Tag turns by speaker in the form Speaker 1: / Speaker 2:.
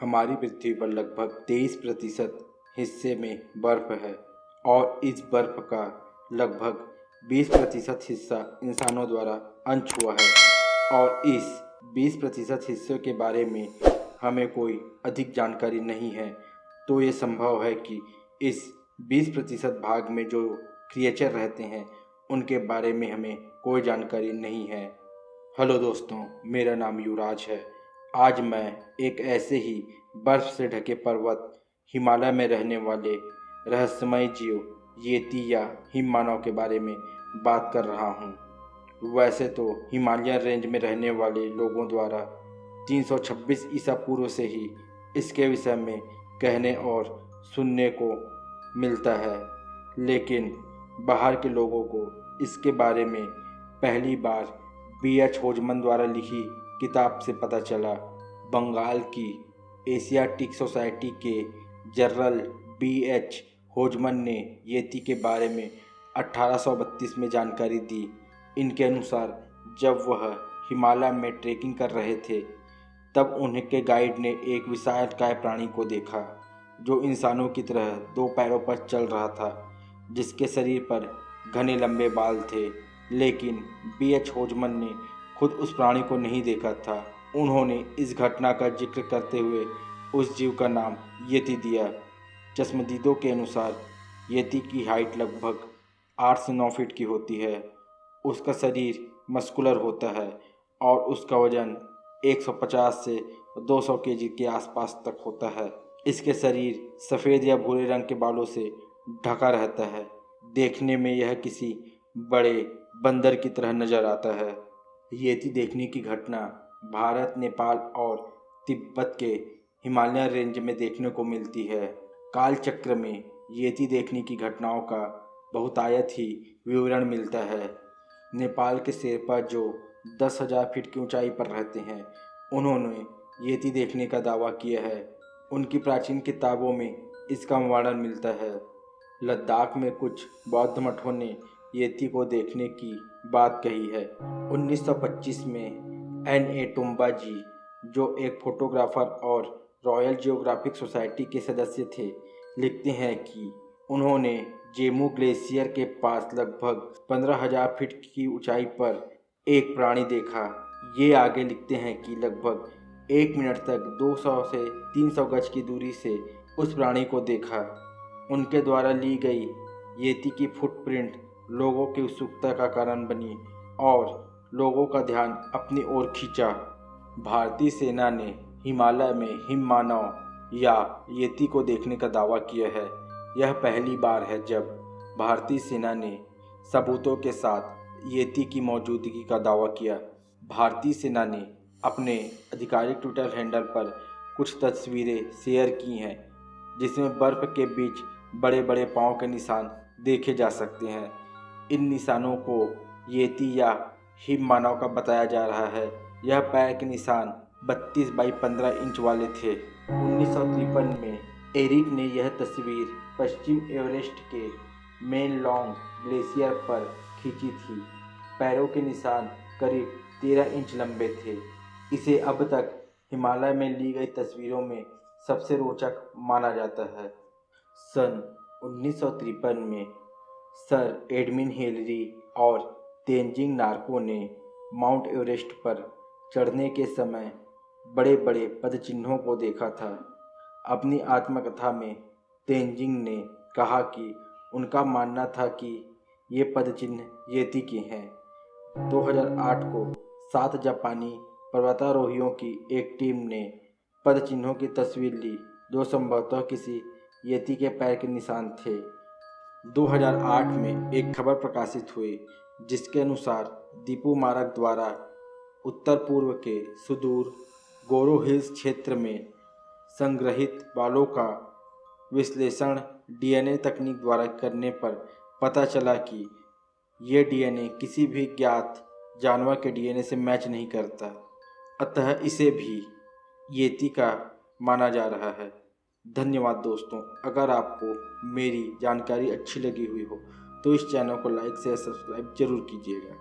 Speaker 1: हमारी पृथ्वी पर लगभग 23% हिस्से में बर्फ है और इस बर्फ का लगभग 20% हिस्सा इंसानों द्वारा अंश हुआ है और इस 20% हिस्से के बारे में हमें कोई अधिक जानकारी नहीं है। तो ये संभव है कि इस 20% भाग में जो क्रिएचर रहते हैं उनके बारे में हमें कोई जानकारी नहीं है। हेलो दोस्तों, मेरा नाम युवराज है। आज मैं एक ऐसे ही बर्फ से ढके पर्वत हिमालय में रहने वाले रहस्यमय जीव येती या हिम मानव के बारे में बात कर रहा हूँ। वैसे तो हिमालयन रेंज में रहने वाले लोगों द्वारा 326 ईसा पूर्व से ही इसके विषय में कहने और सुनने को मिलता है, लेकिन बाहर के लोगों को इसके बारे में पहली बार B.H. होजमन द्वारा लिखी किताब से पता चला। बंगाल की एशियाटिक सोसाइटी के जनरल B.H. होजमन ने येती के बारे में 1832 में जानकारी दी। इनके अनुसार जब वह हिमालय में ट्रेकिंग कर रहे थे तब उनके गाइड ने एक विशालकाय प्राणी को देखा जो इंसानों की तरह 2 पैरों पर चल रहा था, जिसके शरीर पर घने लंबे बाल थे। लेकिन B.H. होजमन ने खुद उस प्राणी को नहीं देखा था। उन्होंने इस घटना का जिक्र करते हुए उस जीव का नाम येती दिया। चश्मदीदों के अनुसार येती की हाइट लगभग 8 से 9 फीट की होती है। उसका शरीर मस्कुलर होता है और उसका वजन 150 से 200 केजी के आसपास तक होता है। इसके शरीर सफ़ेद या भूरे रंग के बालों से ढका रहता है। देखने में यह किसी बड़े बंदर की तरह नजर आता है। येती देखने की घटना भारत, नेपाल और तिब्बत के हिमालय रेंज में देखने को मिलती है। कालचक्र में येती देखने की घटनाओं का बहुतायत ही विवरण मिलता है। नेपाल के शेरपा जो 10,000 फीट की ऊंचाई पर रहते हैं, उन्होंने येती देखने का दावा किया है। उनकी प्राचीन किताबों में इसका वर्णन मिलता है। लद्दाख में कुछ बौद्ध मठों ने येती को देखने की बात कही है। 1925 में N.A. टुम्बा जी, जो एक फोटोग्राफर और रॉयल जियोग्राफिक सोसाइटी के सदस्य थे, लिखते हैं कि उन्होंने जेमू ग्लेशियर के पास लगभग 15,000 फीट की ऊंचाई पर एक प्राणी देखा। ये आगे लिखते हैं कि लगभग 1 मिनट तक 200 से 300 गज की दूरी से उस प्राणी को देखा। उनके द्वारा ली गई येती की फुटप्रिंट लोगों की उत्सुकता का कारण बनी और लोगों का ध्यान अपनी ओर खींचा। भारतीय सेना ने हिमालय में हिम मानव या येती को देखने का दावा किया है। यह पहली बार है जब भारतीय सेना ने सबूतों के साथ येती की मौजूदगी का दावा किया। भारतीय सेना ने अपने आधिकारिक ट्विटर हैंडल पर कुछ तस्वीरें शेयर की हैं, जिसमें बर्फ के बीच बड़े बड़े पाँव के निशान देखे जा सकते हैं। इन निशानों को येती या हिम मानव का बताया जा रहा है। यह पैर के निशान 32 बाई 15 इंच वाले थे। 1953 में एरिक ने यह तस्वीर पश्चिम एवरेस्ट के मेन लॉन्ग ग्लेशियर पर खींची थी। पैरों के निशान करीब 13 इंच लंबे थे। इसे अब तक हिमालय में ली गई तस्वीरों में सबसे रोचक माना जाता है। सन 1953 में सर एडमिन हिलरी और तेनजिंग नार्को ने माउंट एवरेस्ट पर चढ़ने के समय बड़े बड़े पदचिन्हों को देखा था। अपनी आत्मकथा में तेनजिंग ने कहा कि उनका मानना था कि ये पदचिन्ह येती के हैं। 2008 को 7 जापानी पर्वतारोहियों की एक टीम ने पदचिन्हों की तस्वीर ली, जो संभवतः किसी येती के पैर के निशान थे। 2008 में एक खबर प्रकाशित हुई जिसके अनुसार दीपू मारक द्वारा उत्तर पूर्व के सुदूर गोरो हिल्स क्षेत्र में संग्रहित बालों का विश्लेषण DNA तकनीक द्वारा करने पर पता चला कि ये DNA किसी भी ज्ञात जानवर के DNA से मैच नहीं करता, अतः इसे भी येती का माना जा रहा है। धन्यवाद दोस्तों। अगर आपको मेरी जानकारी अच्छी लगी हुई हो तो इस चैनल को लाइक शेयर सब्सक्राइब जरूर कीजिएगा।